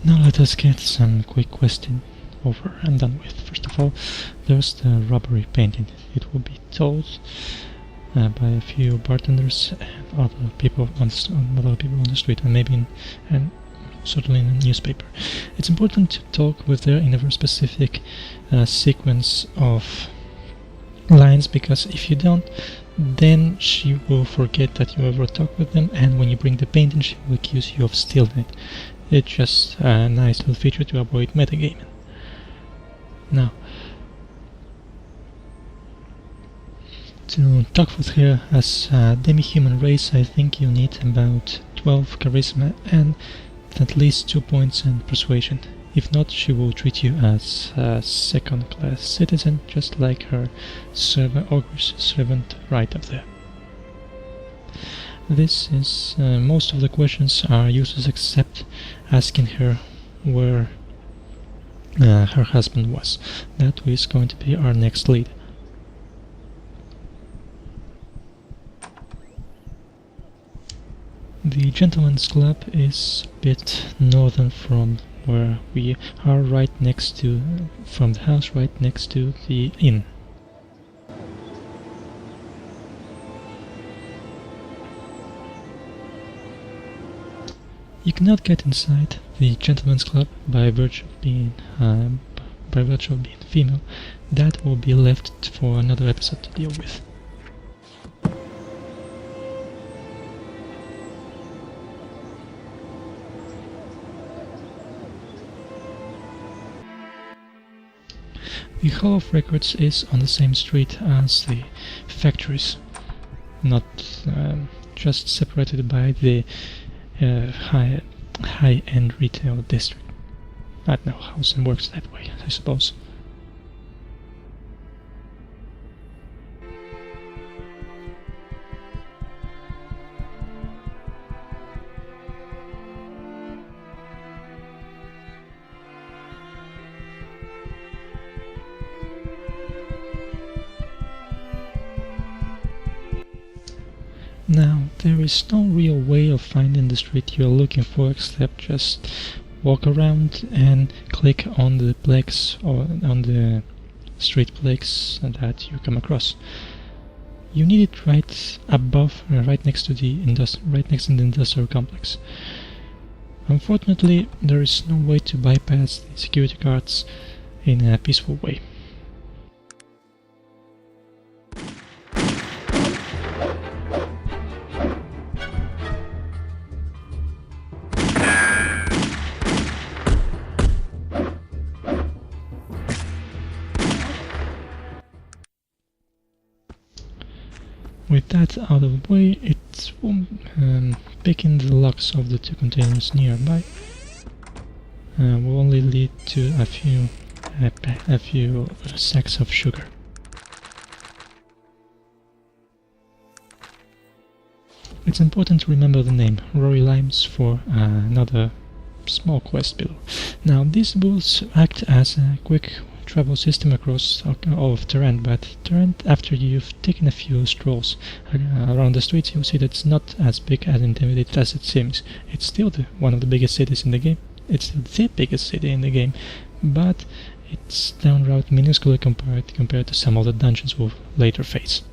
Now let us get some quick questing over and done with. First of all, there's the robbery painting. It will be told by a few bartenders and other people on the street, and maybe certainly in a newspaper. It's important to talk with her in a very specific sequence of lines, because if you don't, then she will forget that you ever talked with them, and when you bring the painting, she will accuse you of stealing it. It's just a nice little feature to avoid metagaming. Now, to talk with her as a demi-human race, I think you need about 12 charisma and at least 2 points in persuasion. If not, she will treat you as a second-class citizen, just like her ogre's servant right up there. This is most of the questions are useless except asking her where her husband was. That is going to be our next lead. The Gentleman's Club is a bit northern from where we are, from the house right next to the inn. You cannot get inside the Gentleman's Club by virtue of being female. That will be left for another episode to deal with. The Hall of Records is on the same street as the factories, not just separated by the high-end retail district. I don't know how it works that way, I suppose. Now, there is no real way of finding the street you're looking for except just walk around and click on the plaques or on the street plaques that you come across. You need it right above, right next to the industrial complex. Unfortunately, there is no way to bypass the security guards in a peaceful way. With that out of the way, it's picking the locks of the two containers nearby will only lead to a few sacks of sugar. It's important to remember the name Rory Limes for another small quest below. Now, these will act as a quick travel system across all of Tarant, but Tarant, after you've taken a few strolls around the streets, you'll see that it's not as big and intimidating as it seems. It's still one of the biggest cities in the game. It's still the biggest city in the game, but it's downright minuscule compared to some of the dungeons we'll later face.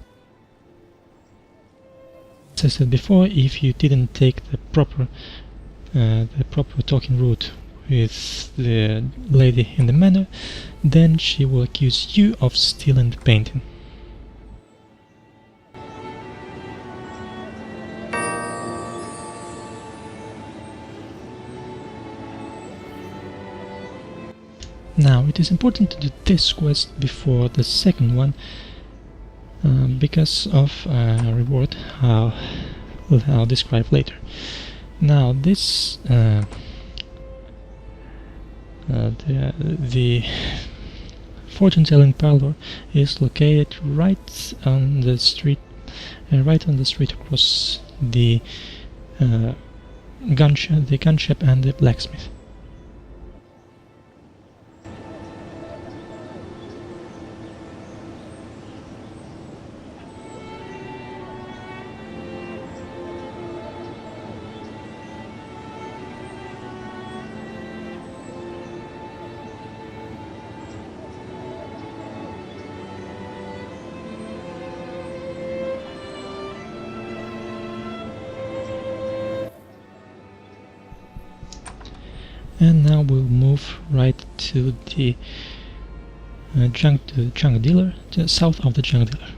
As I said before, if you didn't take the proper talking route with the lady in the manor, then she will accuse you of stealing the painting. Now, it is important to do this quest before the second one, because of a reward I'll describe later. Now, this the fortune-telling parlor is located right on the street across the gun shop and the blacksmith. And now we'll move right to the junk dealer, just south of the junk dealer.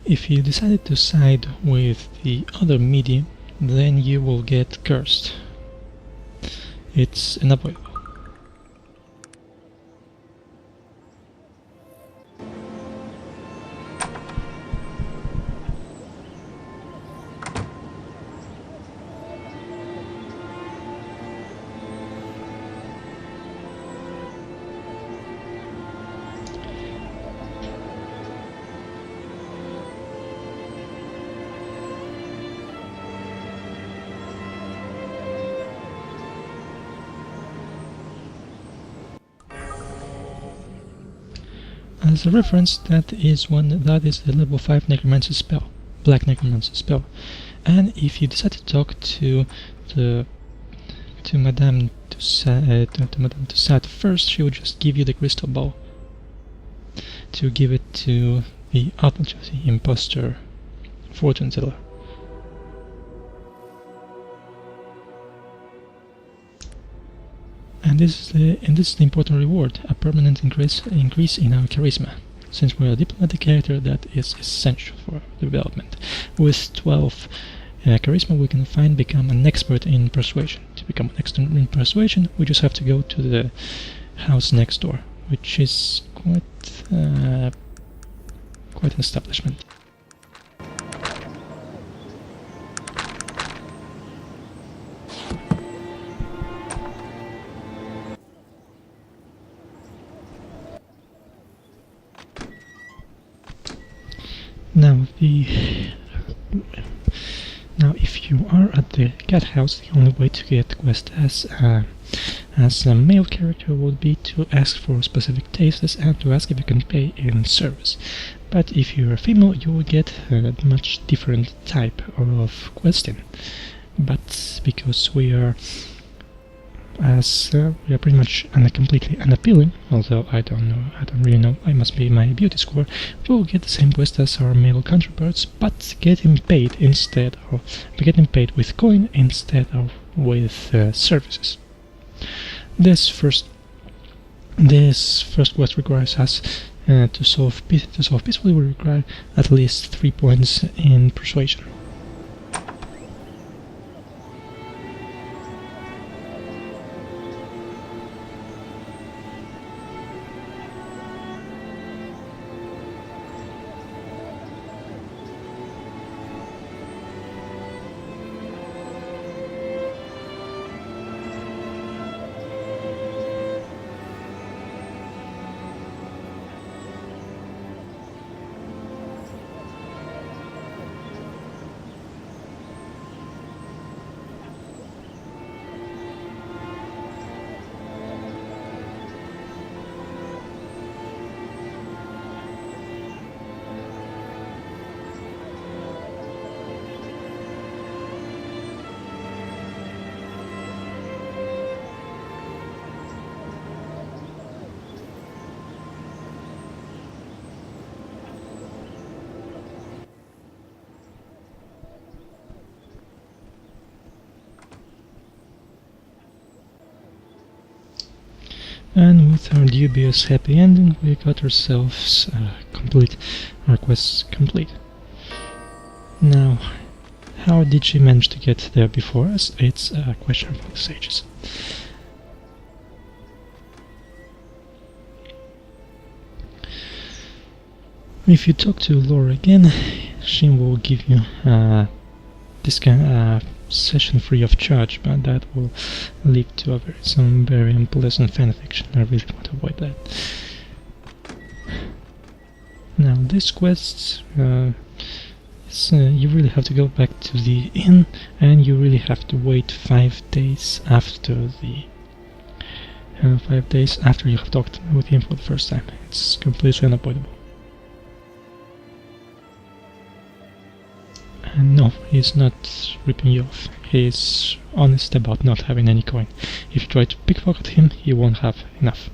If you decided to side with the other medium, then you will get cursed. It's unavoidable. As a reference, that is the level 5 necromancy spell, black necromancy spell. And if you decide to talk to Madame Toussaint first, she will just give you the crystal ball to give it to the imposter fortune teller. And this is the important reward, a permanent increase in our charisma. Since we're a diplomatic character, that is essential for development. With 12 charisma, we can become an expert in persuasion. To become an expert in persuasion, we just have to go to the house next door, which is quite an establishment. Now, if you are at the cat house, the only way to get quest as a male character would be to ask for specific tastes and to ask if you can pay in service. But if you're a female, you will get a much different type of question. But because we are pretty much completely unappealing, although I don't really know, it must be my beauty score, we will get the same quest as our male counterparts, but getting paid with coin instead of with services. This first quest requires us to solve peacefully. We require at least 3 points in persuasion. And with our dubious happy ending, we got ourselves our quests complete. Now, how did she manage to get there before us? It's a question for the sages. If you talk to Laura again, she will give you a session free of charge, but that will lead to some very unpleasant fanfiction. I really want to avoid that. Now, these quests, you really have to go back to the inn, and you really have to wait 5 days after the 5 days after you have talked with him for the first time. It's completely unavoidable. And no, he's not ripping you off. He's honest about not having any coin. If you try to pickpocket him, he won't have enough.